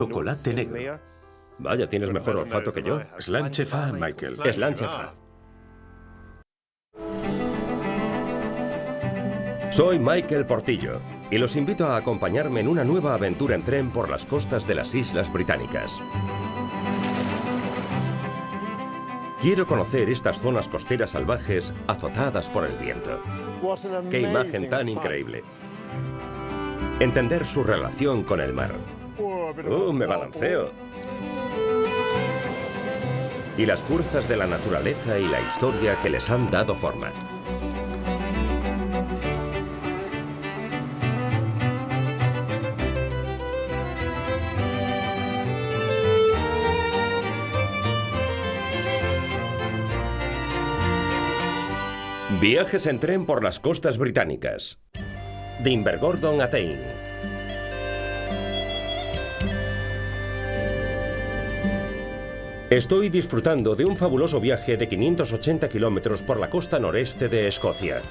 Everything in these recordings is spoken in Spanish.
Chocolate negro. Vaya, tienes mejor olfato que yo. Slanchefa, Michael. Slanchefa. Soy Michael Portillo y los invito a acompañarme en una nueva aventura en tren por las costas de las Islas Británicas. Quiero conocer estas zonas costeras salvajes azotadas por el viento. ¡Qué imagen tan increíble! Entender su relación con el mar. ¡Me balanceo! Y las fuerzas de la naturaleza y la historia que les han dado forma. Viajes en tren por las costas británicas. De Invergordon a Tain. Estoy disfrutando de un fabuloso viaje de 580 kilómetros por la costa noreste de Escocia.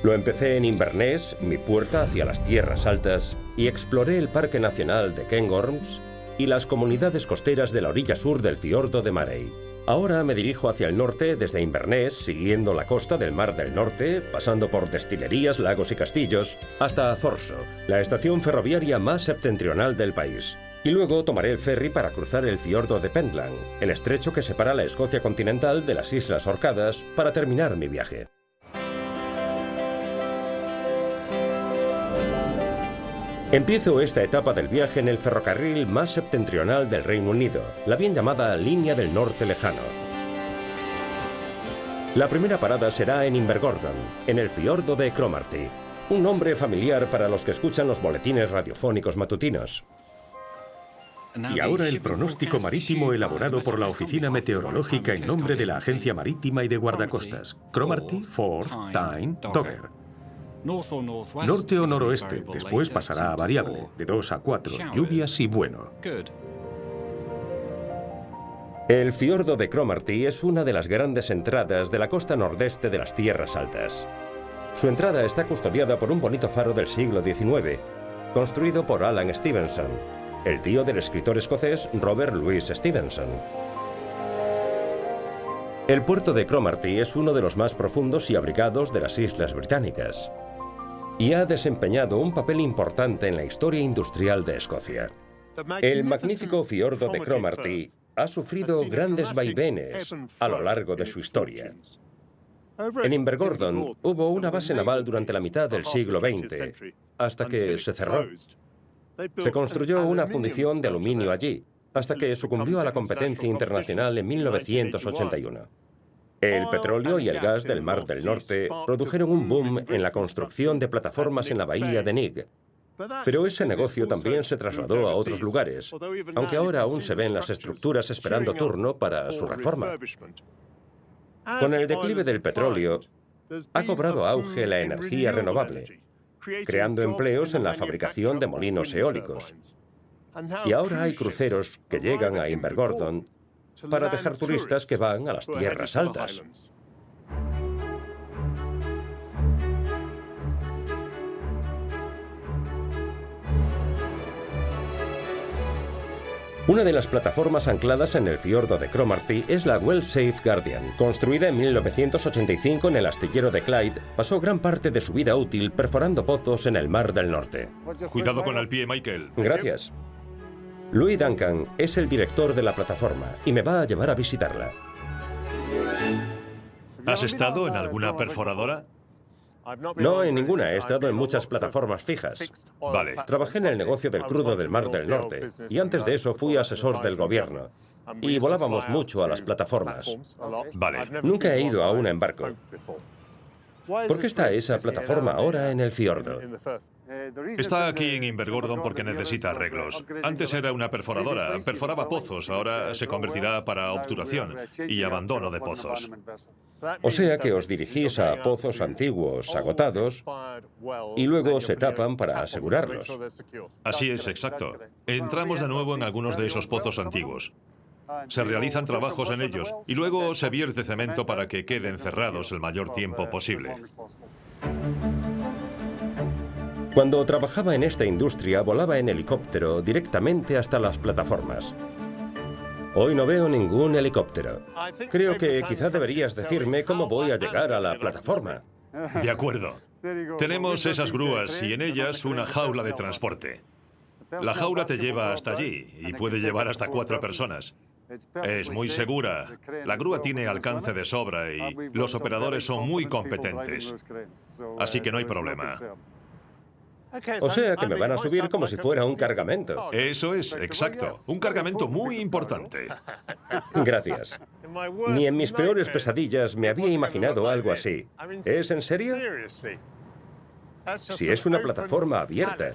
Lo empecé en Inverness, mi puerta hacia las tierras altas, y exploré el Parque Nacional de Cairngorms y las comunidades costeras de la orilla sur del fiordo de Marey. Ahora me dirijo hacia el norte desde Inverness, siguiendo la costa del Mar del Norte, pasando por destilerías, lagos y castillos, hasta Thurso, la estación ferroviaria más septentrional del país. Y luego tomaré el ferry para cruzar el fiordo de Pentland, el estrecho que separa la Escocia continental de las Islas Orcadas, para terminar mi viaje. Empiezo esta etapa del viaje en el ferrocarril más septentrional del Reino Unido, la bien llamada Línea del Norte Lejano. La primera parada será en Invergordon, en el fiordo de Cromarty, un nombre familiar para los que escuchan los boletines radiofónicos matutinos. Y ahora el pronóstico marítimo elaborado por la Oficina Meteorológica en nombre de la Agencia Marítima y de Guardacostas. Cromarty, Forth, Tyne, Dogger. Norte o noroeste, después pasará a variable, de 2 a 4, lluvias y bueno. El fiordo de Cromarty es una de las grandes entradas de la costa nordeste de las Tierras Altas. Su entrada está custodiada por un bonito faro del siglo XIX, construido por Alan Stevenson, el tío del escritor escocés Robert Louis Stevenson. El puerto de Cromarty es uno de los más profundos y abrigados de las Islas Británicas, y ha desempeñado un papel importante en la historia industrial de Escocia. El magnífico fiordo de Cromarty ha sufrido grandes vaivenes a lo largo de su historia. En Invergordon hubo una base naval durante la mitad del siglo XX, hasta que se cerró. Se construyó una fundición de aluminio allí, hasta que sucumbió a la competencia internacional en 1981. El petróleo y el gas del Mar del Norte produjeron un boom en la construcción de plataformas en la bahía de Nig. Pero ese negocio también se trasladó a otros lugares, aunque ahora aún se ven las estructuras esperando turno para su reforma. Con el declive del petróleo, ha cobrado auge la energía renovable, creando empleos en la fabricación de molinos eólicos. Y ahora hay cruceros que llegan a Invergordon para dejar turistas que van a las tierras altas. Una de las plataformas ancladas en el fiordo de Cromarty es la Well Safe Guardian. Construida en 1985 en el astillero de Clyde, pasó gran parte de su vida útil perforando pozos en el Mar del Norte. Cuidado con el pie, Michael. Gracias. Louis Duncan es el director de la plataforma y me va a llevar a visitarla. ¿Has estado en alguna perforadora? No, en ninguna. He estado en muchas plataformas fijas. Vale. Trabajé en el negocio del crudo del Mar del Norte y antes de eso fui asesor del gobierno. Y volábamos mucho a las plataformas. Vale. Nunca he ido a una en barco. ¿Por qué está esa plataforma ahora en el fiordo? Está aquí en Invergordon porque necesita arreglos. Antes era una perforadora, perforaba pozos, ahora se convertirá para obturación y abandono de pozos. O sea que os dirigís a pozos antiguos, agotados, y luego se tapan para asegurarlos. Así es, exacto. Entramos de nuevo en algunos de esos pozos antiguos. Se realizan trabajos en ellos y luego se vierte cemento para que queden cerrados el mayor tiempo posible. Cuando trabajaba en esta industria, volaba en helicóptero directamente hasta las plataformas. Hoy no veo ningún helicóptero. Creo que quizá deberías decirme cómo voy a llegar a la plataforma. De acuerdo. Tenemos esas grúas y en ellas una jaula de transporte. La jaula te lleva hasta allí y puede llevar hasta 4 personas. Es muy segura. La grúa tiene alcance de sobra y los operadores son muy competentes. Así que no hay problema. O sea que me van a subir como si fuera un cargamento. Eso es, exacto. Un cargamento muy importante. Gracias. Ni en mis peores pesadillas me había imaginado algo así. ¿Es en serio? Si es una plataforma abierta.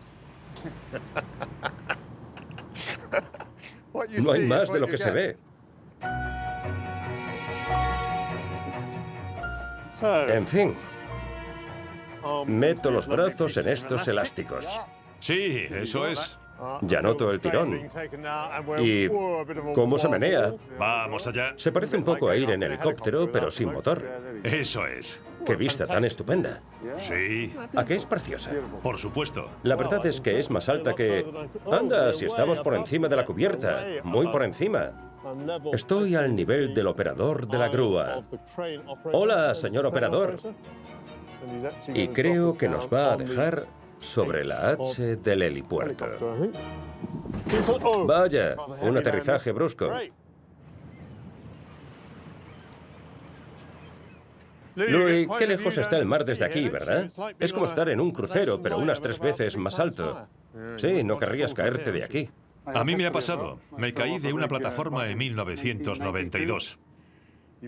No hay más de lo que se ve. En fin. Meto los brazos en estos elásticos. Sí, eso es. Ya noto el tirón. ¿Y cómo se menea? Vamos allá. Se parece un poco a ir en helicóptero, pero sin motor. Eso es. ¡Qué vista tan estupenda! Sí, ¿A qué es preciosa? por supuesto. La verdad es que es más alta que... ¡Anda, si estamos por encima de la cubierta! ¡Muy por encima! Estoy al nivel del operador de la grúa. ¡Hola, señor operador! Y creo que nos va a dejar sobre la H del helipuerto. Vaya, un aterrizaje brusco. Louis, qué lejos está el mar desde aquí, ¿verdad? Es como estar en un crucero, pero unas 3 veces más alto. Sí, no querrías caerte de aquí. A mí me ha pasado. Me caí de una plataforma en 1992.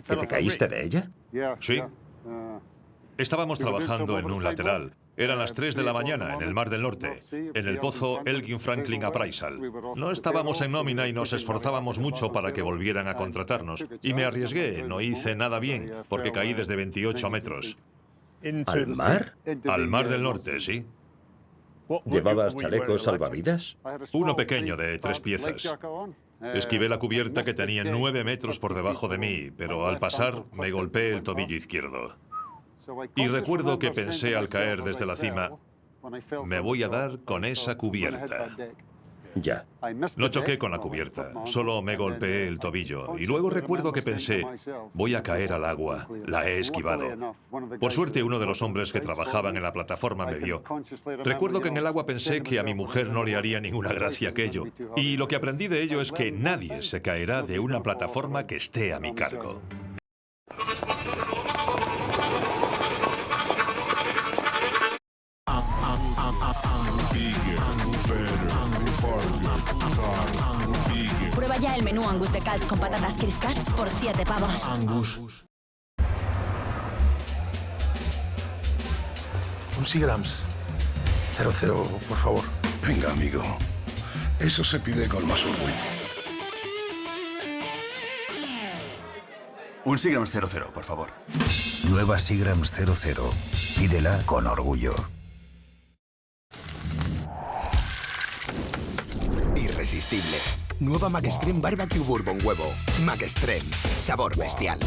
¿Que te caíste de ella? Sí. Estábamos trabajando en un lateral. Eran las 3 de la mañana en el Mar del Norte, en el pozo Elgin Franklin Appraisal. No estábamos en nómina y nos esforzábamos mucho para que volvieran a contratarnos. Y me arriesgué, no hice nada bien, porque caí desde 28 metros. ¿Al mar? Al Mar del Norte, sí. ¿Llevabas chalecos salvavidas? Uno pequeño de 3 piezas. Esquivé la cubierta que tenía 9 metros por debajo de mí, pero al pasar me golpeé el tobillo izquierdo. Y recuerdo que pensé al caer desde la cima, me voy a dar con esa cubierta. Ya. No choqué con la cubierta, solo me golpeé el tobillo. Y luego recuerdo que pensé, voy a caer al agua, la he esquivado. Por suerte uno de los hombres que trabajaban en la plataforma me vio. Recuerdo que en el agua pensé que a mi mujer no le haría ninguna gracia aquello. Y lo que aprendí de ello es que nadie se caerá de una plataforma que esté a mi cargo. Prueba ya el menú Angus de Calç con patatas Criscats por 7 pavos. Angus. Un Seagrams 00, por favor. Venga, amigo. Eso se pide con más orgullo. Un Seagrams 00, por favor. Nueva Seagrams 00. Pídela con orgullo. Irresistible. Nueva McExtreme Barbecue Bourbon Huevo. McExtreme. Sabor bestial.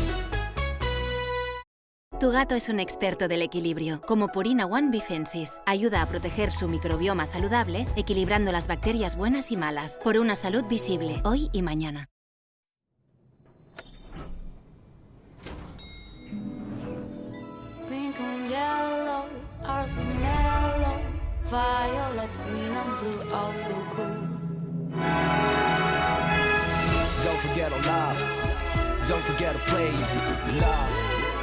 Tu gato es un experto del equilibrio, como Purina One Bifensis. Ayuda a proteger su microbioma saludable, equilibrando las bacterias buenas y malas, por una salud visible, hoy y mañana. Pink and yellow are so mellow. Violet, green and blue are so cool. Don't forget to love. Don't forget to play. Love,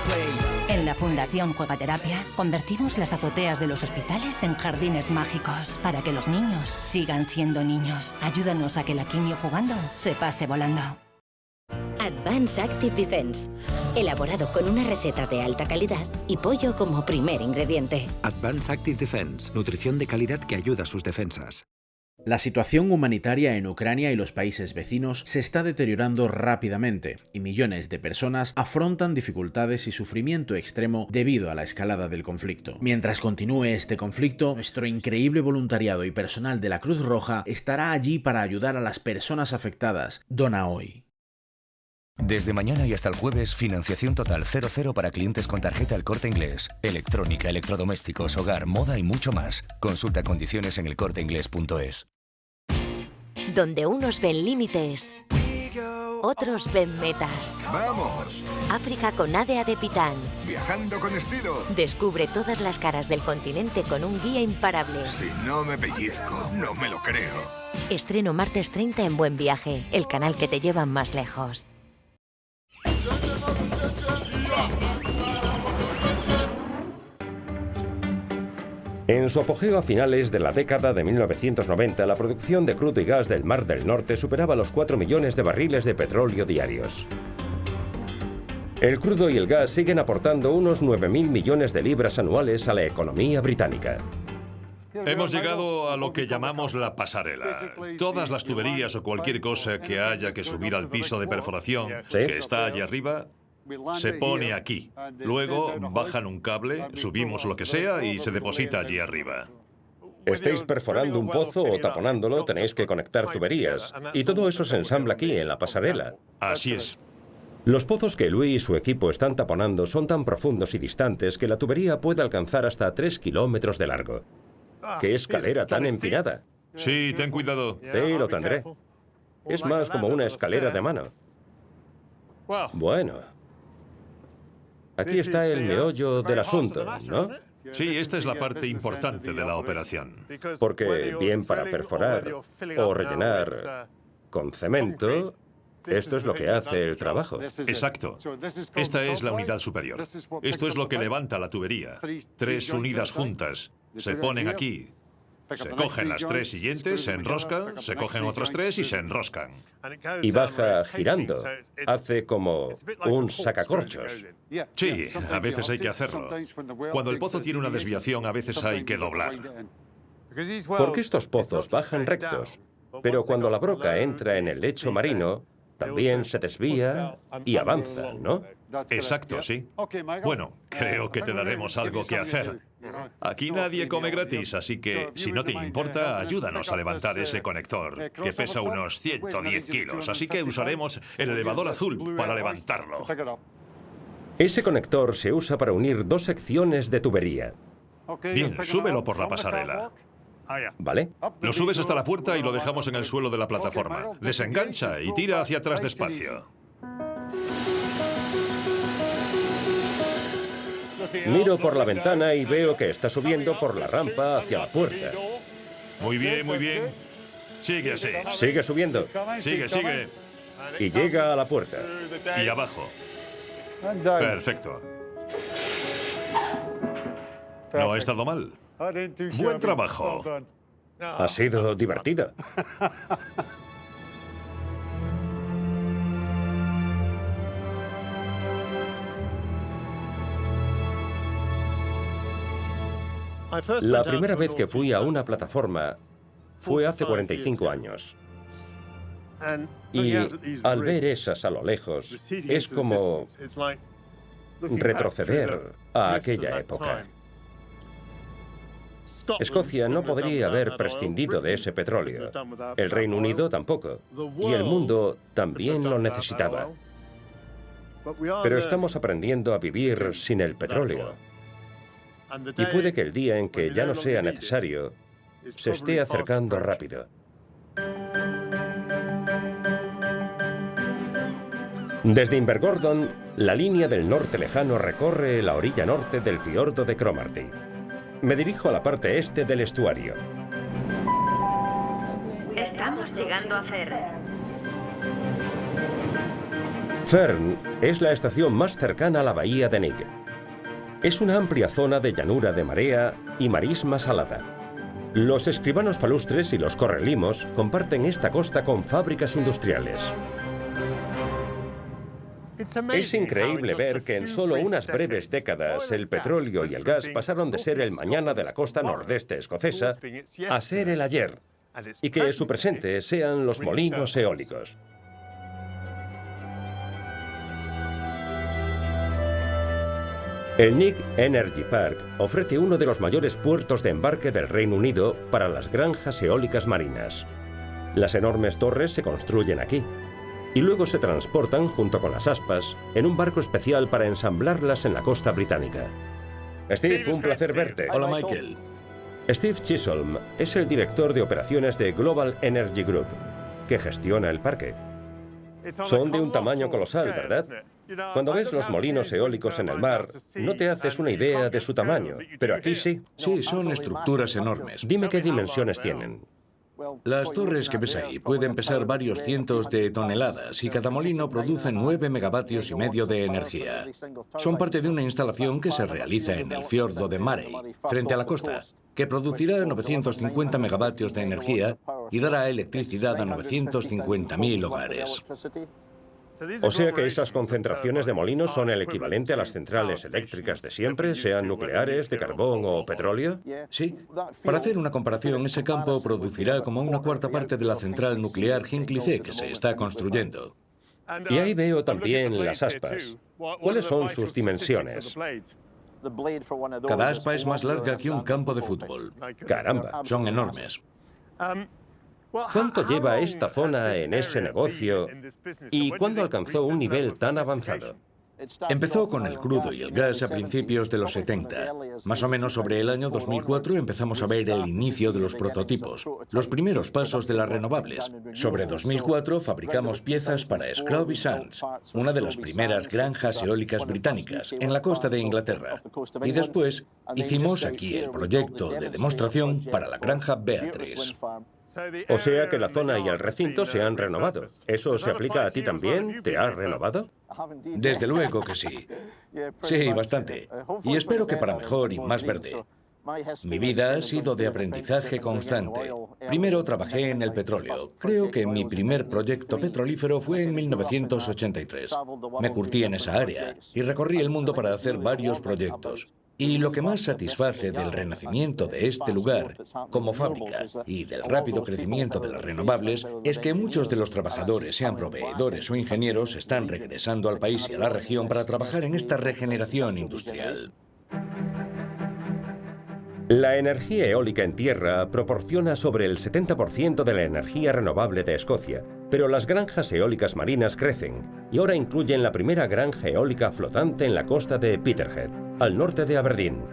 play. En la Fundación Juegaterapia convertimos las azoteas de los hospitales en jardines mágicos para que los niños sigan siendo niños. Ayúdanos a que la quimio jugando se pase volando. Advanced Active Defense. Elaborado con una receta de alta calidad y pollo como primer ingrediente. Advanced Active Defense. Nutrición de calidad que ayuda a sus defensas. La situación humanitaria en Ucrania y los países vecinos se está deteriorando rápidamente y millones de personas afrontan dificultades y sufrimiento extremo debido a la escalada del conflicto. Mientras continúe este conflicto, nuestro increíble voluntariado y personal de la Cruz Roja estará allí para ayudar a las personas afectadas. Dona hoy. Desde mañana y hasta el jueves, financiación total 0,0 para clientes con tarjeta El Corte Inglés. Electrónica, electrodomésticos, hogar, moda y mucho más. Consulta condiciones en elcorteinglés.es. Donde unos ven límites, otros ven metas. ¡Vamos! África con Adea de Pitán. Viajando con estilo. Descubre todas las caras del continente con un guía imparable. Si no me pellizco, no me lo creo. Estreno martes 30 en Buen Viaje, el canal que te lleva más lejos. En su apogeo a finales de la década de 1990, la producción de crudo y gas del Mar del Norte superaba los 4 millones de barriles de petróleo diarios. El crudo y el gas siguen aportando unos 9.000 millones de libras anuales a la economía británica. Hemos llegado a lo que llamamos la pasarela. Todas las tuberías o cualquier cosa que haya que subir al piso de perforación, que está allí arriba, se pone aquí. Luego bajan un cable, subimos lo que sea y se deposita allí arriba. Estéis perforando un pozo o taponándolo, tenéis que conectar tuberías. Y todo eso se ensambla aquí, en la pasarela. Así es. Los pozos que Louis y su equipo están taponando son tan profundos y distantes que la tubería puede alcanzar hasta 3 kilómetros de largo. ¡Qué escalera tan empinada! Sí, ten cuidado. Sí, lo tendré. Es más como una escalera de mano. Bueno. Aquí está el meollo del asunto, ¿no? Sí, esta es la parte importante de la operación. Porque bien para perforar o rellenar con cemento, esto es lo que hace el trabajo. Exacto. Esta es la unidad superior. Esto es lo que levanta la tubería. 3 unidas juntas. Se ponen aquí. Se cogen las 3 siguientes, se enroscan, se cogen otras 3 y se enroscan. Y baja girando. Hace como un sacacorchos. Sí, a veces hay que hacerlo. Cuando el pozo tiene una desviación, a veces hay que doblar. Porque estos pozos bajan rectos. Pero cuando la broca entra en el lecho marino, también se desvía y avanza, ¿no? Exacto, sí. Bueno, creo que te daremos algo que hacer. Aquí nadie come gratis, así que, si no te importa, ayúdanos a levantar ese conector, que pesa unos 110 kilos, así que usaremos el elevador azul para levantarlo. Ese conector se usa para unir 2 secciones de tubería. Bien, súbelo por la pasarela. ¿Vale? Lo subes hasta la puerta y lo dejamos en el suelo de la plataforma. Desengancha y tira hacia atrás despacio. Miro por la ventana y veo que está subiendo por la rampa hacia la puerta. Muy bien, muy bien. Sigue así. Sigue subiendo. Sigue, sigue. Y llega a la puerta. Y abajo. Perfecto. No ha estado mal. Buen trabajo. Ha sido divertido. La primera vez que fui a una plataforma fue hace 45 años. Y al ver esas a lo lejos, es como retroceder a aquella época. Escocia no podría haber prescindido de ese petróleo. El Reino Unido tampoco. Y el mundo también lo necesitaba. Pero estamos aprendiendo a vivir sin el petróleo. Y puede que el día en que ya no sea necesario se esté acercando rápido. Desde Invergordon, la línea del norte lejano recorre la orilla norte del fiordo de Cromarty. Me dirijo a la parte este del estuario. Estamos llegando a Fern. Fern es la estación más cercana a la bahía de Nigg. Es una amplia zona de llanura de marea y marisma salada. Los escribanos palustres y los correlimos comparten esta costa con fábricas industriales. Es increíble ver que en solo unas breves décadas el petróleo y el gas pasaron de ser el mañana de la costa nordeste escocesa a ser el ayer, y que su presente sean los molinos eólicos. El Nigg Energy Park ofrece uno de los mayores puertos de embarque del Reino Unido para las granjas eólicas marinas. Las enormes torres se construyen aquí. y luego se transportan junto con las aspas en un barco especial para ensamblarlas en la costa británica. Steve, un placer verte. Hola, Michael. Steve Chisholm es el director de operaciones de Global Energy Group, que gestiona el parque. Son de un tamaño colosal, ¿verdad? Cuando ves los molinos eólicos en el mar, no te haces una idea de su tamaño, pero aquí sí. Sí, son estructuras enormes. Dime qué dimensiones tienen. Las torres que ves ahí pueden pesar varios cientos de toneladas y cada molino produce 9 megavatios y medio de energía. Son parte de una instalación que se realiza en el fiordo de Marey, frente a la costa, que producirá 950 megavatios de energía y dará electricidad a 950.000 hogares. O sea que esas concentraciones de molinos son el equivalente a las centrales eléctricas de siempre, sean nucleares, de carbón o petróleo. Sí. Para hacer una comparación, ese campo producirá como una cuarta parte de la central nuclear Hinkley C que se está construyendo. Y ahí veo también las aspas. ¿Cuáles son sus dimensiones? Cada aspa es más larga que un campo de fútbol. Caramba. Son enormes. ¿Cuánto lleva esta zona en ese negocio y cuándo alcanzó un nivel tan avanzado? Empezó con el crudo y el gas a principios de los 70. Más o menos sobre el año 2004 empezamos a ver el inicio de los prototipos, los primeros pasos de las renovables. Sobre 2004 fabricamos piezas para Scrooby Sands, una de las primeras granjas eólicas británicas, en la costa de Inglaterra. Y después hicimos aquí el proyecto de demostración para la granja Beatrice. O sea que la zona y el recinto se han renovado. ¿Eso se aplica a ti también? ¿Te has renovado? Desde luego que sí. Sí, bastante. Y espero que para mejor y más verde. Mi vida ha sido de aprendizaje constante. Primero trabajé en el petróleo. Creo que mi primer proyecto petrolífero fue en 1983. Me curtí en esa área y recorrí el mundo para hacer varios proyectos. Y lo que más satisface del renacimiento de este lugar como fábrica y del rápido crecimiento de las renovables es que muchos de los trabajadores, sean proveedores o ingenieros, están regresando al país y a la región para trabajar en esta regeneración industrial. La energía eólica en tierra proporciona sobre el 70% de la energía renovable de Escocia, pero las granjas eólicas marinas crecen y ahora incluyen la primera granja eólica flotante en la costa de Peterhead, al norte de Aberdeen.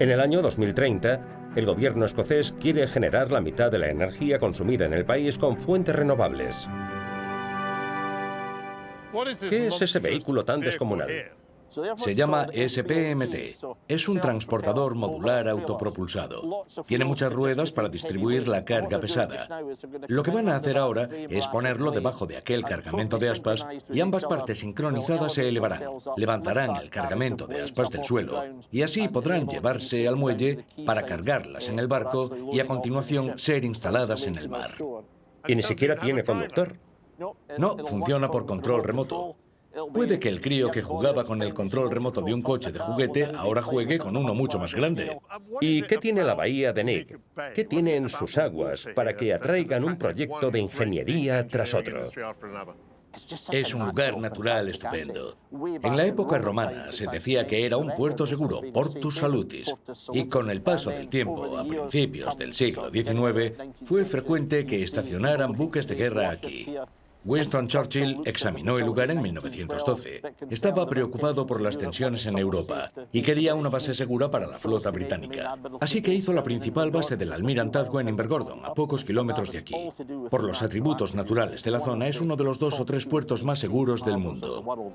En el año 2030, el gobierno escocés quiere generar la mitad de la energía consumida en el país con fuentes renovables. ¿Qué es ese vehículo tan descomunal? Se llama SPMT. Es un transportador modular autopropulsado. Tiene muchas ruedas para distribuir la carga pesada. Lo que van a hacer ahora es ponerlo debajo de aquel cargamento de aspas y ambas partes sincronizadas se elevarán. Levantarán el cargamento de aspas del suelo y así podrán llevarse al muelle para cargarlas en el barco y a continuación ser instaladas en el mar. ¿Y ni siquiera tiene conductor? No, funciona por control remoto. Puede que el crío que jugaba con el control remoto de un coche de juguete ahora juegue con uno mucho más grande. ¿Y qué tiene la bahía de Nick? ¿Qué tiene en sus aguas para que atraigan un proyecto de ingeniería tras otro? Es un lugar natural estupendo. En la época romana se decía que era un puerto seguro, Portus Salutis, y con el paso del tiempo, a principios del siglo XIX, fue frecuente que estacionaran buques de guerra aquí. Winston Churchill examinó el lugar en 1912. Estaba preocupado por las tensiones en Europa y quería una base segura para la flota británica. Así que hizo la principal base del almirantazgo en Invergordon, a pocos kilómetros de aquí. Por los atributos naturales de la zona, es uno de los 2 o 3 puertos más seguros del mundo.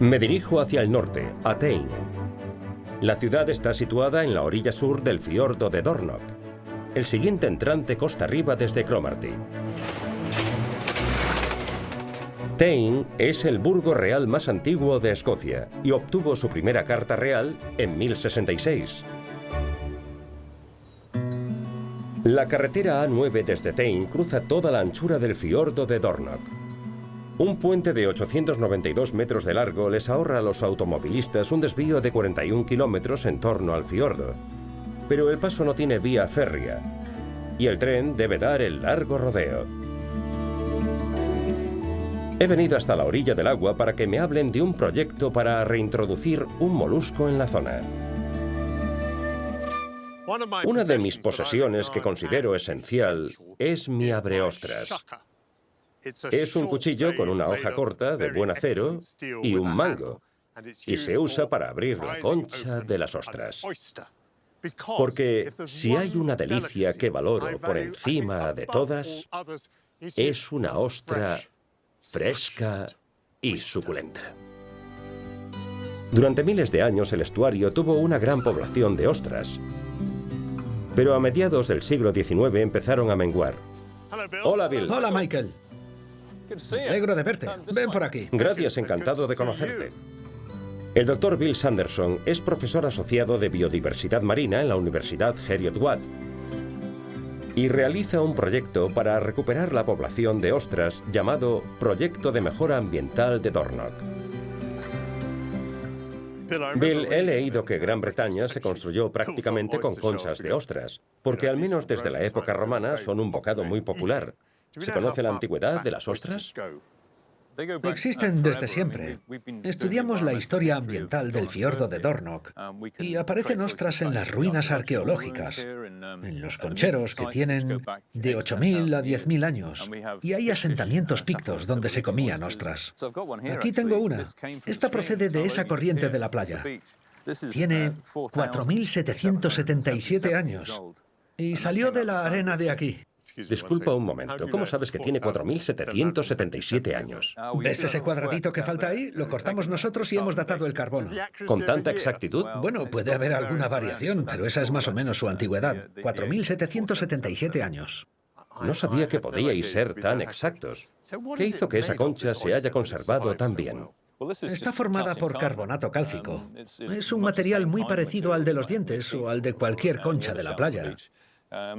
Me dirijo hacia el norte, a Tain. La ciudad está situada en la orilla sur del fiordo de Dornoch, el siguiente entrante costa arriba desde Cromarty. Tain es el burgo real más antiguo de Escocia y obtuvo su primera carta real en 1066. La carretera A9 desde Tain cruza toda la anchura del fiordo de Dornoch. Un puente de 892 metros de largo les ahorra a los automovilistas un desvío de 41 kilómetros en torno al fiordo. Pero el paso no tiene vía férrea. y el tren debe dar el largo rodeo. He venido hasta la orilla del agua para que me hablen de un proyecto para reintroducir un molusco en la zona. Una de mis posesiones que considero esencial es mi abreostras. Es un cuchillo con una hoja corta de buen acero y un mango, y se usa para abrir la concha de las ostras. Porque si hay una delicia que valoro por encima de todas, es una ostra fresca y suculenta. Durante miles de años el estuario tuvo una gran población de ostras, pero a mediados del siglo XIX empezaron a menguar. Hola, Bill. Hola, Michael. Me alegro de verte. Ven por aquí. Gracias, encantado de conocerte. El Dr. Bill Sanderson es profesor asociado de biodiversidad marina en la Universidad Heriot-Watt y realiza un proyecto para recuperar la población de ostras llamado Proyecto de Mejora Ambiental de Dornoch. Bill, he leído que Gran Bretaña se construyó prácticamente con conchas de ostras, porque al menos desde la época romana son un bocado muy popular. ¿Se conoce la antigüedad de las ostras? Existen desde siempre. Estudiamos la historia ambiental del fiordo de Dornoch y aparecen ostras en las ruinas arqueológicas, en los concheros que tienen de 8.000 a 10.000 años, y hay asentamientos pictos donde se comían ostras. Aquí tengo una. Esta procede de esa corriente de la playa. Tiene 4.777 años y salió de la arena de aquí. Disculpa un momento, ¿cómo sabes que tiene 4.777 años? ¿Ves ese cuadradito que falta ahí? Lo cortamos nosotros y hemos datado el carbono. ¿Con tanta exactitud? Bueno, puede haber alguna variación, pero esa es más o menos su antigüedad. 4.777 años. No sabía que podíais ser tan exactos. ¿Qué hizo que esa concha se haya conservado tan bien? Está formada por carbonato cálcico. Es un material muy parecido al de los dientes o al de cualquier concha de la playa.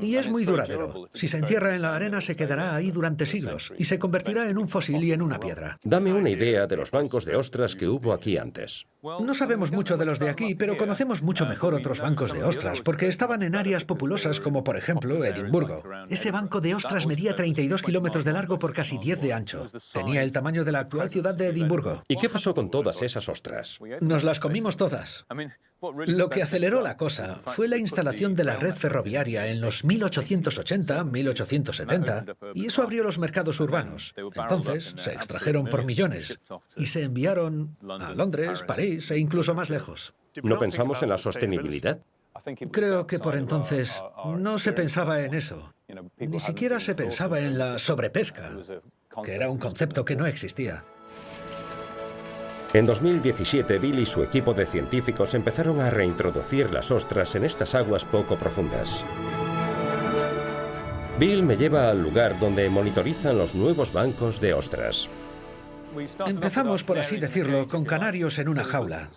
Y es muy duradero. Si se entierra en la arena se quedará ahí durante siglos y se convertirá en un fósil y en una piedra. Dame una idea de los bancos de ostras que hubo aquí antes. No sabemos mucho de los de aquí, pero conocemos mucho mejor otros bancos de ostras, porque estaban en áreas populosas como, por ejemplo, Edimburgo. Ese banco de ostras medía 32 kilómetros de largo por casi 10 de ancho. Tenía el tamaño de la actual ciudad de Edimburgo. ¿Y qué pasó con todas esas ostras? Nos las comimos todas. Lo que aceleró la cosa fue la instalación de la red ferroviaria en los 1880, 1870, y eso abrió los mercados urbanos. Entonces se extrajeron por millones y se enviaron a Londres, París e incluso más lejos. ¿No pensamos en la sostenibilidad? Creo que por entonces no se pensaba en eso. Ni siquiera se pensaba en la sobrepesca, que era un concepto que no existía. En 2017, Bill y su equipo de científicos empezaron a reintroducir las ostras en estas aguas poco profundas. Bill me lleva al lugar donde monitorizan los nuevos bancos de ostras. Empezamos, por así decirlo, con canarios en una jaula.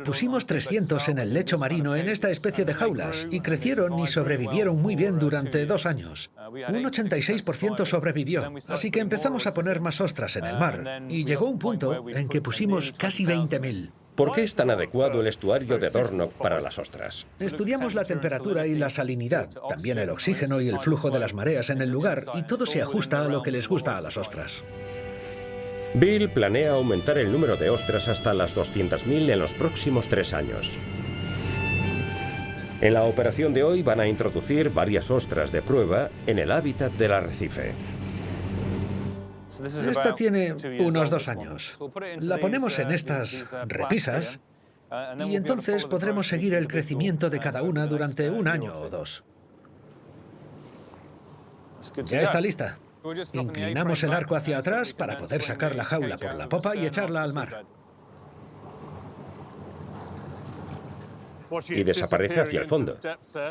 Pusimos 300 en el lecho marino en esta especie de jaulas y crecieron y sobrevivieron muy bien durante 2 años. Un 86% sobrevivió, así que empezamos a poner más ostras en el mar y llegó un punto en que pusimos casi 20.000. ¿Por qué es tan adecuado el estuario de Dornoch para las ostras? Estudiamos la temperatura y la salinidad, también el oxígeno y el flujo de las mareas en el lugar, y todo se ajusta a lo que les gusta a las ostras. Bill planea aumentar el número de ostras hasta las 200.000 en los próximos 3 años. En la operación de hoy van a introducir varias ostras de prueba en el hábitat del arrecife. Esta tiene unos 2 años. La ponemos en estas repisas y entonces podremos seguir el crecimiento de cada una durante 1 año o 2. Ya está lista. Inclinamos el arco hacia atrás para poder sacar la jaula por la popa y echarla al mar. Y desaparece hacia el fondo.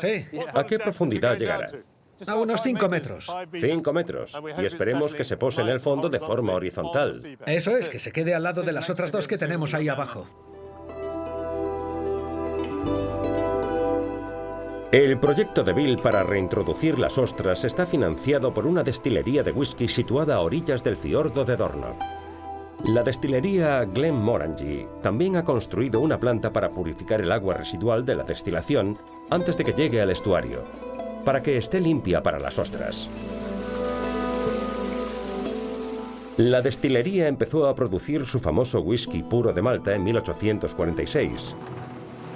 Sí. ¿A qué profundidad llegará? A unos 5 metros. 5 metros. Y esperemos que se pose en el fondo de forma horizontal. Eso es, que se quede al lado de las otras 2 que tenemos ahí abajo. El proyecto de Bill para reintroducir las ostras está financiado por una destilería de whisky situada a orillas del fiordo de Dornoch. La destilería Glenmorangie también ha construido una planta para purificar el agua residual de la destilación antes de que llegue al estuario. para que esté limpia para las ostras. La destilería empezó a producir su famoso whisky puro de Malta en 1846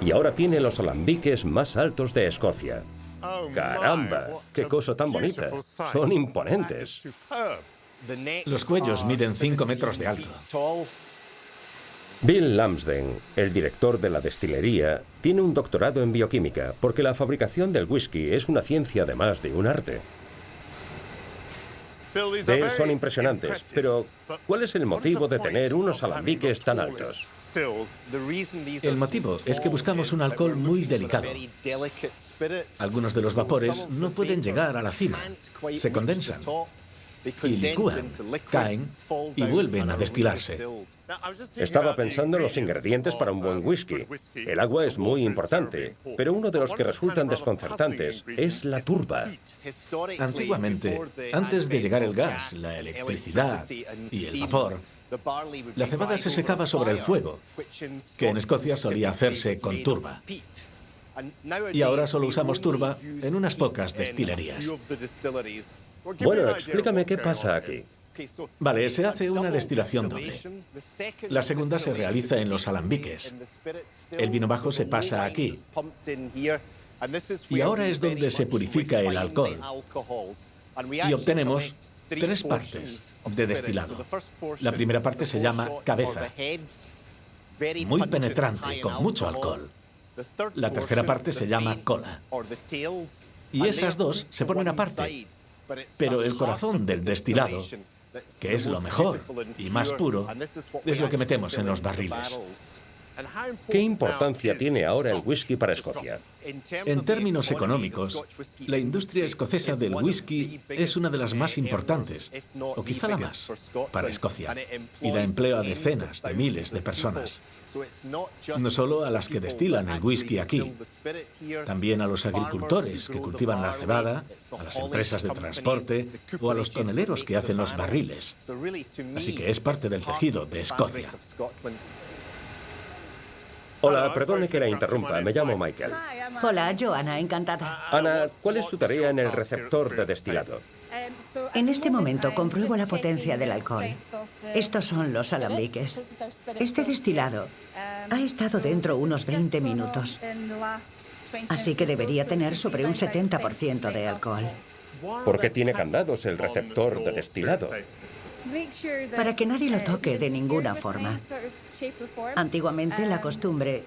y ahora tiene los alambiques más altos de Escocia. ¡Caramba! ¡Qué cosa tan bonita! Son imponentes. Los cuellos miden 5 metros de alto. Bill Lumsden, el director de la destilería, tiene un doctorado en bioquímica porque la fabricación del whisky es una ciencia además de un arte. Son impresionantes, pero ¿cuál es el motivo de tener unos alambiques tan altos? El motivo es que buscamos un alcohol muy delicado. Algunos de los vapores no pueden llegar a la cima, se condensan y licúan, caen y vuelven a destilarse. Estaba pensando en los ingredientes para un buen whisky. El agua es muy importante, pero uno de los que resultan desconcertantes es la turba. Antiguamente, antes de llegar el gas, la electricidad y el vapor, la cebada se secaba sobre el fuego, que en Escocia solía hacerse con turba. Y ahora solo usamos turba en unas pocas destilerías. Bueno, explícame qué pasa aquí. Vale, se hace una destilación doble. La segunda se realiza en los alambiques. El vino bajo se pasa aquí. Y ahora es donde se purifica el alcohol. Y obtenemos 3 partes de destilado. La primera parte se llama cabeza, muy penetrante, con mucho alcohol. La tercera parte se llama cola. Y esas dos se ponen aparte. Pero el corazón del destilado, que es lo mejor y más puro, es lo que metemos en los barriles. ¿Qué importancia tiene ahora el whisky para Escocia? En términos económicos, la industria escocesa del whisky es una de las más importantes, o quizá la más, para Escocia, y da empleo a decenas de miles de personas. No solo a las que destilan el whisky aquí, también a los agricultores que cultivan la cebada, a las empresas de transporte o a los toneleros que hacen los barriles. Así que es parte del tejido de Escocia. Hola, perdone que la interrumpa, me llamo Michael. Hola, Joana, encantada. Ana, ¿cuál es su tarea en el receptor de destilado? En este momento compruebo la potencia del alcohol. Estos son los alambiques. Este destilado ha estado dentro unos 20 minutos. Así que debería tener sobre un 70% de alcohol. ¿Por qué tiene candados el receptor de destilado? Para que nadie lo toque de ninguna forma. Antiguamente la costumbre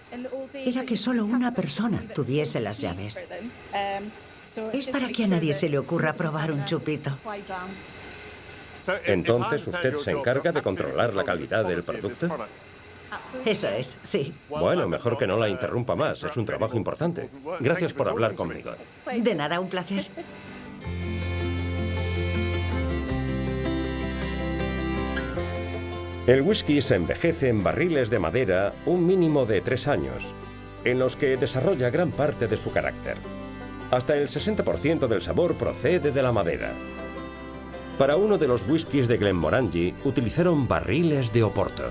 era que solo una persona tuviese las llaves. Es para que a nadie se le ocurra probar un chupito. Entonces, ¿usted se encarga de controlar la calidad del producto? Eso es, sí. Bueno, mejor que no la interrumpa más. Es un trabajo importante. Gracias por hablar conmigo. De nada, un placer. El whisky se envejece en barriles de madera un mínimo de 3 años, en los que desarrolla gran parte de su carácter. Hasta el 60% del sabor procede de la madera. Para uno de los whiskies de Glenmorangie utilizaron barriles de Oporto.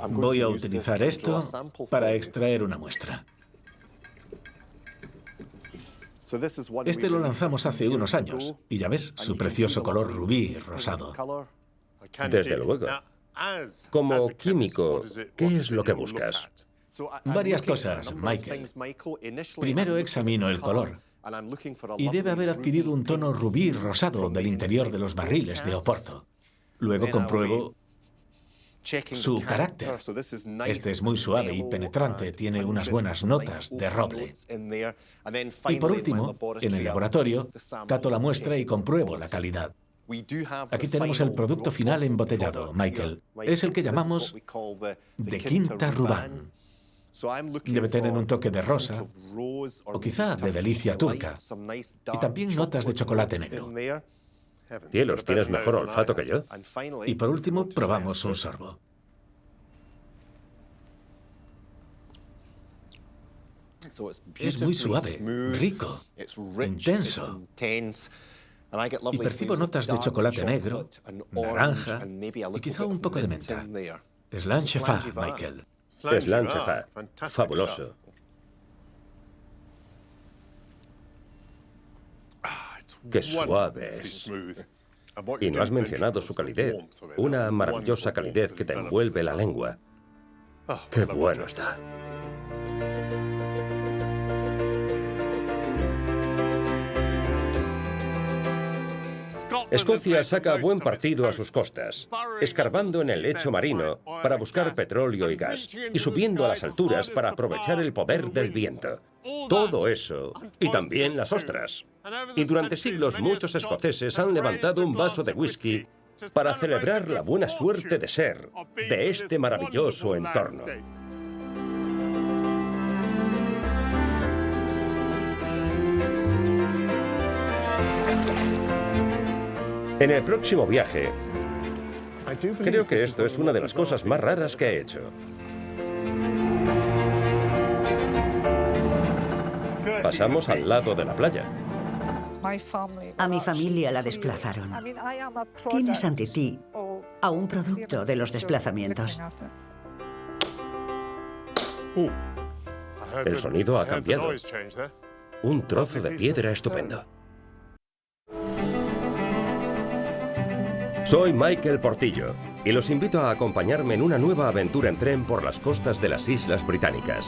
Voy a utilizar esto para extraer una muestra. Este lo lanzamos hace unos años, y ya ves, su precioso color rubí rosado. Desde luego. Como químico, ¿qué es lo que buscas? Varias cosas, Michael. Primero examino el color, y debe haber adquirido un tono rubí rosado del interior de los barriles de Oporto. Luego compruebo su carácter. Este es muy suave y penetrante, tiene unas buenas notas de roble. Y por último, en el laboratorio, cato la muestra y compruebo la calidad. Aquí tenemos el producto final embotellado, Michael. Es el que llamamos de Quinta Ruban. Debe tener un toque de rosa, o quizá de delicia turca, y también notas de chocolate negro. Cielos, tienes mejor olfato que yo. Y por último, probamos un sorbo. Es muy suave, rico, intenso. Y percibo notas de chocolate negro, naranja y quizá un poco de menta. Slanchefard, Michael. Slanchefard. Fabuloso. ¡Qué suave es! Y no has mencionado su calidez. Una maravillosa calidez que te envuelve la lengua. ¡Qué bueno está! Escocia saca buen partido a sus costas, escarbando en el lecho marino para buscar petróleo y gas, y subiendo a las alturas para aprovechar el poder del viento. Todo eso, y también las ostras. Y durante siglos muchos escoceses han levantado un vaso de whisky para celebrar la buena suerte de ser de este maravilloso entorno. En el próximo viaje, creo que esto es una de las cosas más raras que he hecho. Pasamos al lado de la playa. A mi familia la desplazaron. Tienes ante ti a un producto de los desplazamientos. El sonido ha cambiado. Un trozo de piedra estupendo. Soy Michael Portillo y los invito a acompañarme en una nueva aventura en tren por las costas de las Islas Británicas.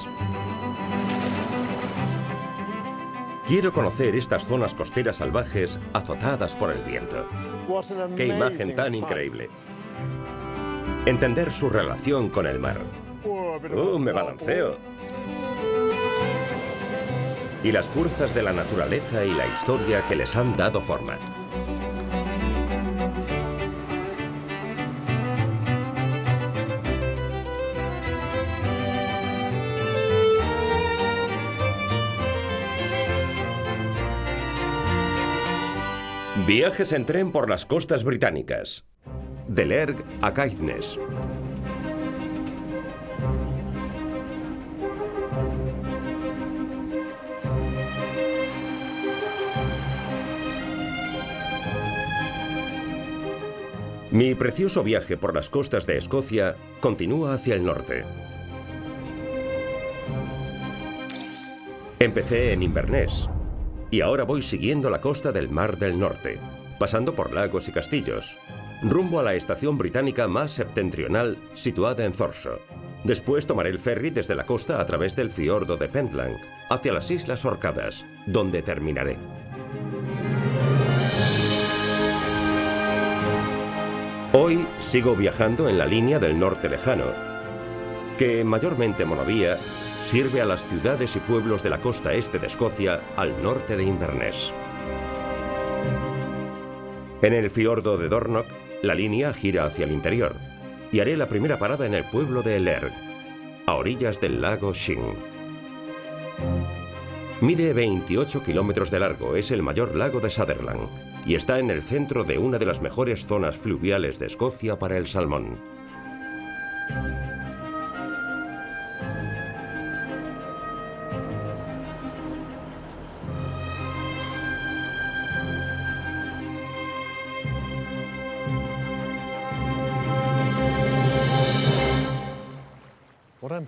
Quiero conocer estas zonas costeras salvajes azotadas por el viento. ¡Qué imagen tan increíble! Entender su relación con el mar. ¡Me balanceo! Y las fuerzas de la naturaleza y la historia que les han dado forma. Viajes en tren por las costas británicas. De Lerg a Caithness. Mi precioso viaje por las costas de Escocia continúa hacia el norte. Empecé en Inverness. Y ahora voy siguiendo la costa del Mar del Norte, pasando por lagos y castillos, rumbo a la estación británica más septentrional situada en Thorshaw. Después tomaré el ferry desde la costa a través del fiordo de Pentland hacia las Islas Orcadas, donde terminaré. Hoy sigo viajando en la línea del norte lejano, que mayormente monovía sirve a las ciudades y pueblos de la costa este de Escocia al norte de Inverness. En el fiordo de Dornoch, la línea gira hacia el interior y haré la primera parada en el pueblo de Lerg, a orillas del lago Shin. Mide 28 kilómetros de largo, es el mayor lago de Sutherland y está en el centro de una de las mejores zonas fluviales de Escocia para el salmón.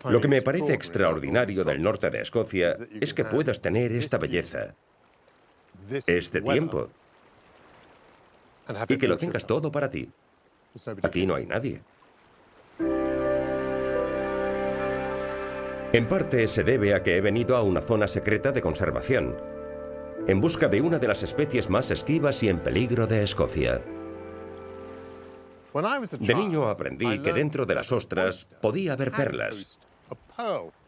Lo que me parece extraordinario del norte de Escocia es que puedas tener esta belleza, este tiempo, y que lo tengas todo para ti. Aquí no hay nadie. En parte se debe a que he venido a una zona secreta de conservación, en busca de una de las especies más esquivas y en peligro de Escocia. De niño aprendí que dentro de las ostras podía haber perlas,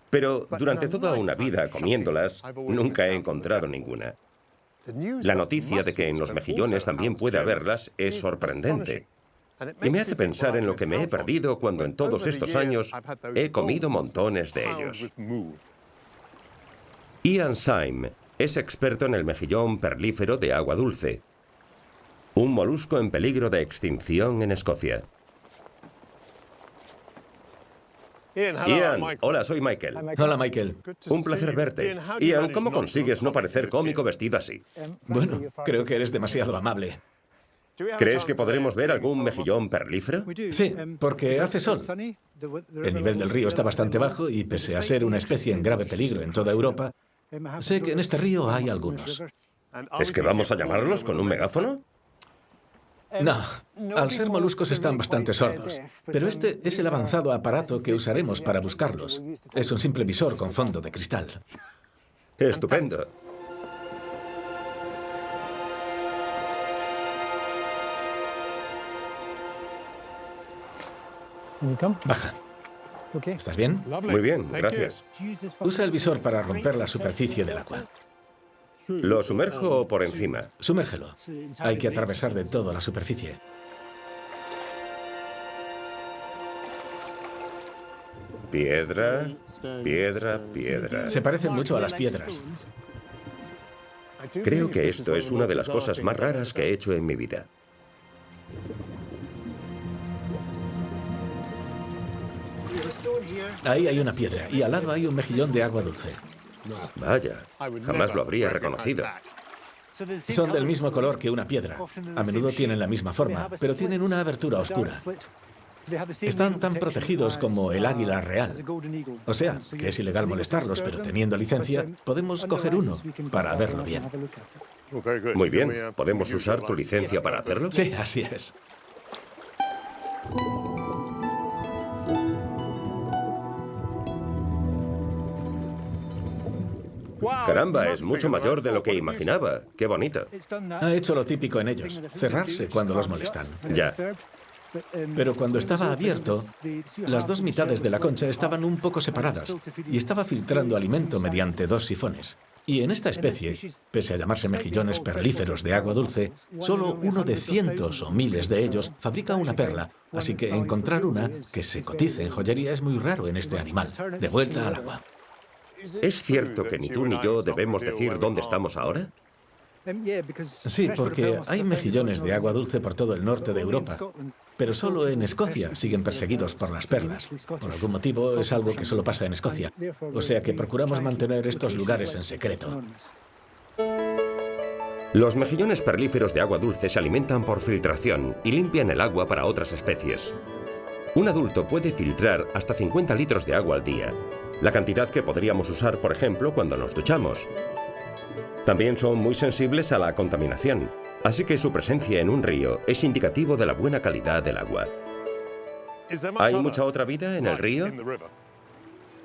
pero durante toda una vida comiéndolas nunca he encontrado ninguna. La noticia de que en los mejillones también puede haberlas es sorprendente y me hace pensar en lo que me he perdido cuando en todos estos años he comido montones de ellos. Ian Syme es experto en el mejillón perlífero de agua dulce, un molusco en peligro de extinción en Escocia. Ian, hola, soy Michael. Hola, Michael. Un placer verte. Ian, ¿cómo consigues no parecer cómico vestido así? Bueno, creo que eres demasiado amable. ¿Crees que podremos ver algún mejillón perlífero? Sí, porque hace sol. El nivel del río está bastante bajo y pese a ser una especie en grave peligro en toda Europa, sé que en este río hay algunos. ¿Es que vamos a llamarlos con un megáfono? No, al ser moluscos están bastante sordos. Pero este es el avanzado aparato que usaremos para buscarlos. Es un simple visor con fondo de cristal. Estupendo. Baja. ¿Estás bien? Muy bien, gracias. Usa el visor para romper la superficie del agua. ¿Lo sumerjo por encima? Sumérgelo. Hay que atravesar de todo la superficie. Piedra, piedra, piedra. Se parecen mucho a las piedras. Creo que esto es una de las cosas más raras que he hecho en mi vida. Ahí hay una piedra y al lado hay un mejillón de agua dulce. Vaya, jamás lo habría reconocido. Son del mismo color que una piedra. A menudo tienen la misma forma, pero tienen una abertura oscura. Están tan protegidos como el águila real. O sea, que es ilegal molestarlos, pero teniendo licencia, podemos coger uno para verlo bien. Muy bien, ¿podemos usar tu licencia para hacerlo? Sí, así es. Caramba, es mucho mayor de lo que imaginaba. Qué bonito. Ha hecho lo típico en ellos, cerrarse cuando los molestan. Ya. Pero cuando estaba abierto, las dos mitades de la concha estaban un poco separadas y estaba filtrando alimento mediante dos sifones. Y en esta especie, pese a llamarse mejillones perlíferos de agua dulce, solo uno de cientos o miles de ellos fabrica una perla, así que encontrar una que se cotice en joyería es muy raro en este animal. De vuelta al agua. ¿Es cierto que ni tú ni yo debemos decir dónde estamos ahora? Sí, porque hay mejillones de agua dulce por todo el norte de Europa, pero solo en Escocia siguen perseguidos por las perlas. Por algún motivo es algo que solo pasa en Escocia, o sea que procuramos mantener estos lugares en secreto. Los mejillones perlíferos de agua dulce se alimentan por filtración y limpian el agua para otras especies. Un adulto puede filtrar hasta 50 litros de agua al día, la cantidad que podríamos usar, por ejemplo, cuando nos duchamos. También son muy sensibles a la contaminación, así que su presencia en un río es indicativo de la buena calidad del agua. ¿Hay mucha otra vida en el río?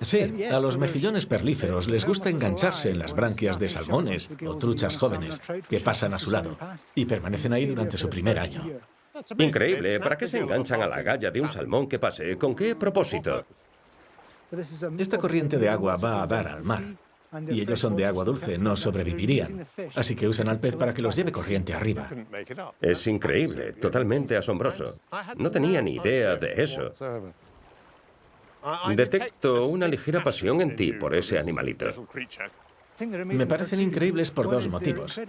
Sí, a los mejillones perlíferos les gusta engancharse en las branquias de salmones o truchas jóvenes que pasan a su lado y permanecen ahí durante su primer año. Increíble, ¿para qué se enganchan a la galla de un salmón que pase? ¿Con qué propósito? Esta corriente de agua va a dar al mar. Y ellos son de agua dulce, no sobrevivirían. Así que usan al pez para que los lleve corriente arriba. Es increíble, totalmente asombroso. No tenía ni idea de eso. Detecto una ligera pasión en ti por ese animalito. Me parecen increíbles por dos motivos.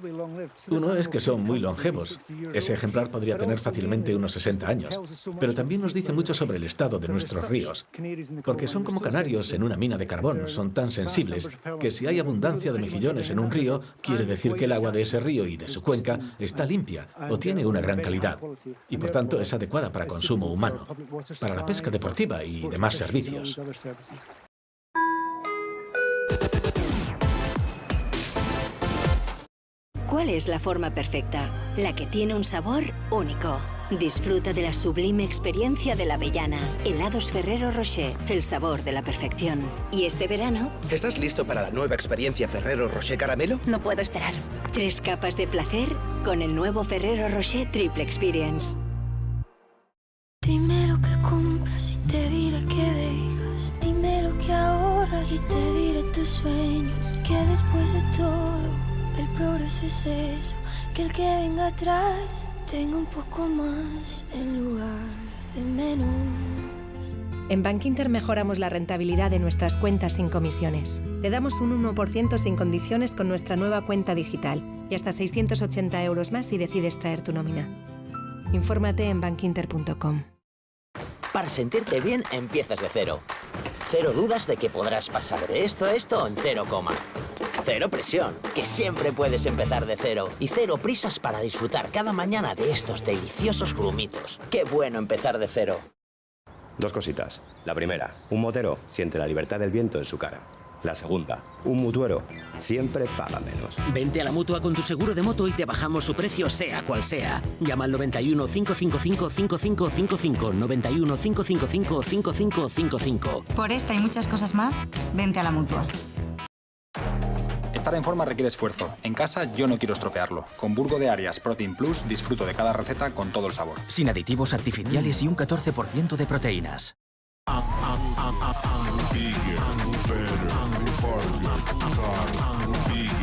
Uno es que son muy longevos. Ese ejemplar podría tener fácilmente unos 60 años. Pero también nos dice mucho sobre el estado de nuestros ríos. Porque son como canarios en una mina de carbón. Son tan sensibles que si hay abundancia de mejillones en un río, quiere decir que el agua de ese río y de su cuenca está limpia o tiene una gran calidad. Y por tanto es adecuada para consumo humano, para la pesca deportiva y demás servicios. ¿Cuál es la forma perfecta? La que tiene un sabor único. Disfruta de la sublime experiencia de la avellana. Helados Ferrero Rocher, el sabor de la perfección. Y este verano... ¿Estás listo para la nueva experiencia Ferrero Rocher Caramelo? No puedo esperar. 3 capas de placer con el nuevo Ferrero Rocher Triple Experience. Dime lo que compras y te diré que dejas. Dime lo que ahorras y te diré tus sueños. Que después de todo... el progreso es eso, que el que venga atrás tenga un poco más en lugar de menos. En Bankinter mejoramos la rentabilidad de nuestras cuentas sin comisiones. Te damos un 1% sin condiciones con nuestra nueva cuenta digital y hasta 680 euros más si decides traer tu nómina. Infórmate en bankinter.com. Para sentirte bien, empiezas de cero. Cero dudas de que podrás pasar de esto a esto en 0, cero presión, que siempre puedes empezar de cero. Y cero prisas para disfrutar cada mañana de estos deliciosos grumitos. ¡Qué bueno empezar de cero! 2 cositas. La primera, un motero siente la libertad del viento en su cara. La segunda, un mutuero siempre paga menos. Vente a la Mutua con tu seguro de moto y te bajamos su precio sea cual sea. Llama al 91 555 5555, 91 555 5555. Por esta y muchas cosas más, vente a la Mutua. Estar en forma requiere esfuerzo. En casa yo no quiero estropearlo. Con Burgo de Arias Protein Plus disfruto de cada receta con todo el sabor. Sin aditivos artificiales y un 14% de proteínas.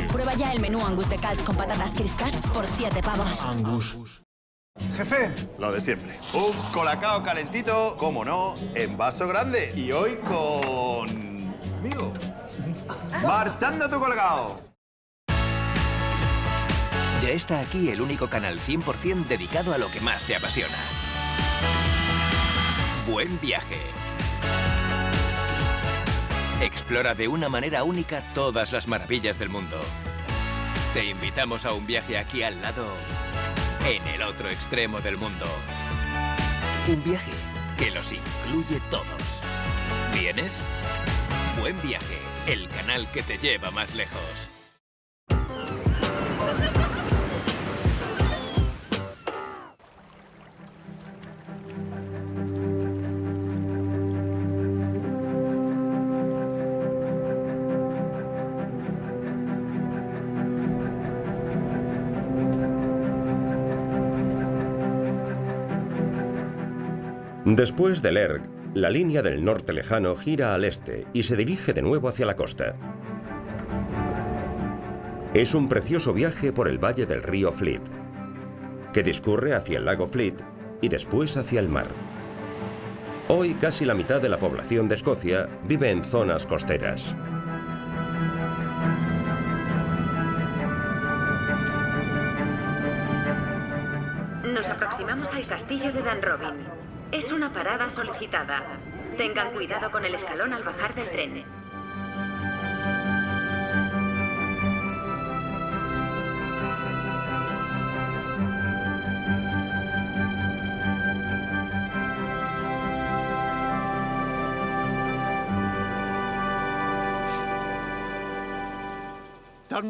Prueba ya el menú Angus de Cals con patatas Criscats por 7 pavos. Jefe, lo de siempre. Un colacao calentito, como no, en vaso grande. Y hoy conmigo. ¡Marchando tu colacao! Ya está aquí el único canal 100% dedicado a lo que más te apasiona. Buen Viaje. Explora de una manera única todas las maravillas del mundo. Te invitamos a un viaje aquí al lado, en el otro extremo del mundo. Un viaje que los incluye todos. ¿Vienes? Buen Viaje, el canal que te lleva más lejos. Después del Erg, la línea del norte lejano gira al este y se dirige de nuevo hacia la costa. Es un precioso viaje por el valle del río Fleet, que discurre hacia el lago Fleet y después hacia el mar. Hoy casi la mitad de la población de Escocia vive en zonas costeras. Nos aproximamos al castillo de Dunrobin. Es una parada solicitada. Tengan cuidado con el escalón al bajar del tren.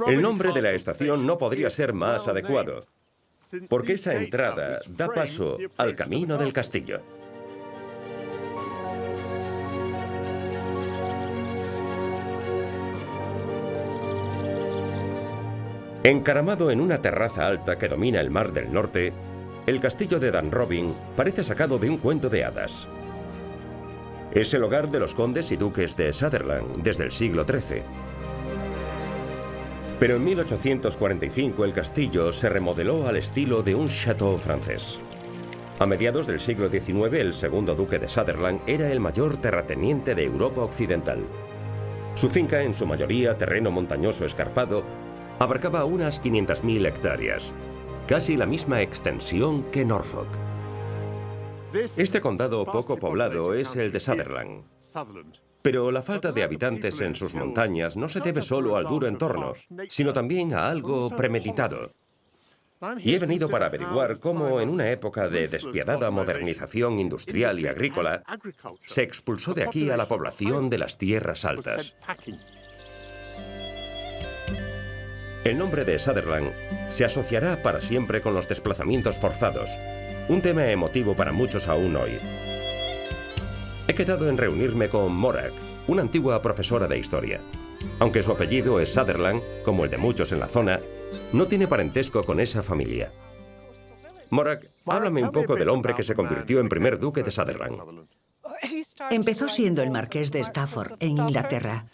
El nombre de la estación no podría ser más adecuado, porque esa entrada da paso al camino del castillo. Encaramado en una terraza alta que domina el mar del norte, el castillo de Dunrobin parece sacado de un cuento de hadas. Es el hogar de los condes y duques de Sutherland desde el siglo XIII. Pero en 1845 el castillo se remodeló al estilo de un château francés. A mediados del siglo XIX, el segundo duque de Sutherland era el mayor terrateniente de Europa Occidental. Su finca, en su mayoría terreno montañoso escarpado, abarcaba unas 500.000 hectáreas, casi la misma extensión que Norfolk. Este condado poco poblado es el de Sutherland. Pero la falta de habitantes en sus montañas no se debe solo al duro entorno, sino también a algo premeditado. Y he venido para averiguar cómo, en una época de despiadada modernización industrial y agrícola, se expulsó de aquí a la población de las tierras altas. El nombre de Sutherland se asociará para siempre con los desplazamientos forzados, un tema emotivo para muchos aún hoy. He quedado en reunirme con Morag, una antigua profesora de historia. Aunque su apellido es Sutherland, como el de muchos en la zona, no tiene parentesco con esa familia. Morag, háblame un poco del hombre que se convirtió en primer duque de Sutherland. Empezó siendo el marqués de Stafford, en Inglaterra,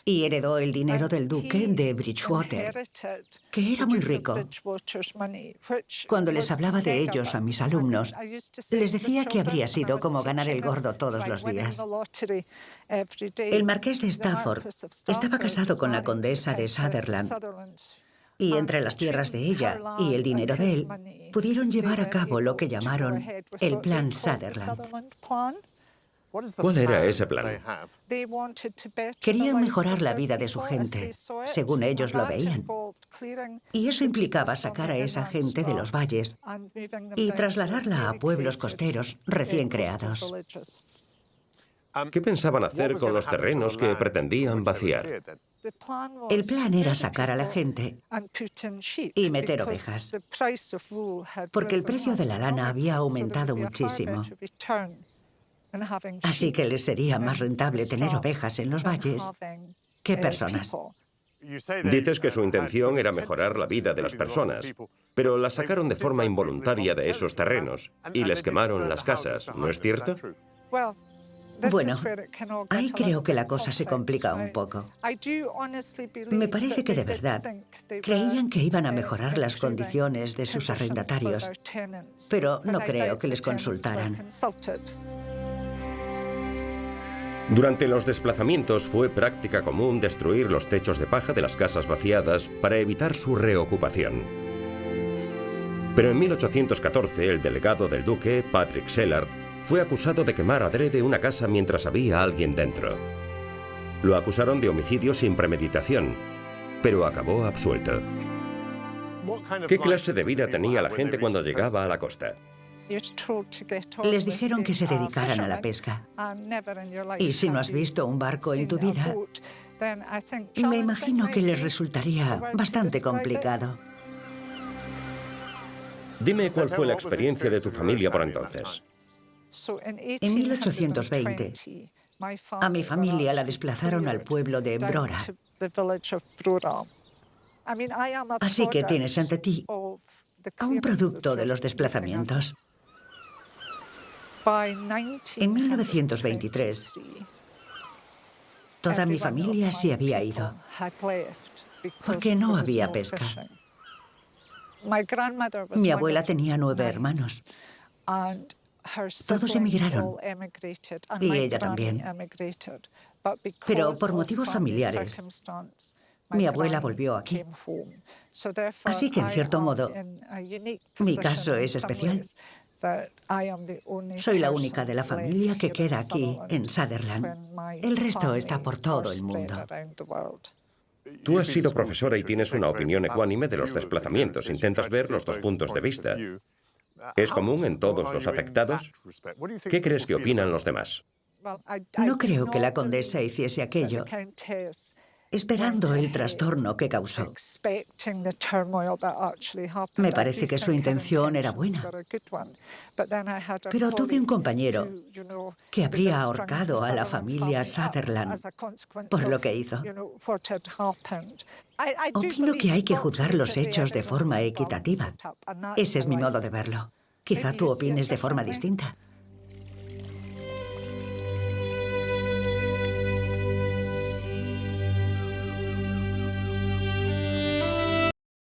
y heredó el dinero del duque de Bridgewater, que era muy rico. Cuando les hablaba de ellos a mis alumnos, les decía que habría sido como ganar el gordo todos los días. El marqués de Stafford estaba casado con la condesa de Sutherland, y entre las tierras de ella y el dinero de él, pudieron llevar a cabo lo que llamaron el Plan Sutherland. ¿Cuál era ese plan? Querían mejorar la vida de su gente, según ellos lo veían. Y eso implicaba sacar a esa gente de los valles y trasladarla a pueblos costeros recién creados. ¿Qué pensaban hacer con los terrenos que pretendían vaciar? El plan era sacar a la gente y meter ovejas, porque el precio de la lana había aumentado muchísimo. Así que les sería más rentable tener ovejas en los valles que personas. Dices que su intención era mejorar la vida de las personas, pero las sacaron de forma involuntaria de esos terrenos y les quemaron las casas, ¿no es cierto? Bueno, ahí creo que la cosa se complica un poco. Me parece que de verdad creían que iban a mejorar las condiciones de sus arrendatarios, pero no creo que les consultaran. Durante los desplazamientos fue práctica común destruir los techos de paja de las casas vaciadas para evitar su reocupación. Pero en 1814 el delegado del duque, Patrick Sellard, fue acusado de quemar adrede una casa mientras había alguien dentro. Lo acusaron de homicidio sin premeditación, pero acabó absuelto. ¿Qué clase de vida tenía la gente cuando llegaba a la costa? Les dijeron que se dedicaran a la pesca. Y si no has visto un barco en tu vida, me imagino que les resultaría bastante complicado. Dime cuál fue la experiencia de tu familia por entonces. En 1820, a mi familia la desplazaron al pueblo de Brora. Así que tienes ante ti a un producto de los desplazamientos. En 1923, toda mi familia se había ido, porque no había pesca. Mi abuela tenía 9 hermanos. Todos emigraron, y ella también. Pero por motivos familiares, mi abuela volvió aquí. Así que, en cierto modo, mi caso es especial. Soy la única de la familia que queda aquí, en Sutherland. El resto está por todo el mundo. Tú has sido profesora y tienes una opinión ecuánime de los desplazamientos. Intentas ver los dos puntos de vista. ¿Es común en todos los afectados? ¿Qué crees que opinan los demás? No creo que la condesa hiciese aquello esperando el trastorno que causó. Me parece que su intención era buena. Pero tuve un compañero que habría ahorcado a la familia Sutherland por lo que hizo. Opino que hay que juzgar los hechos de forma equitativa. Ese es mi modo de verlo. Quizá tú opines de forma distinta.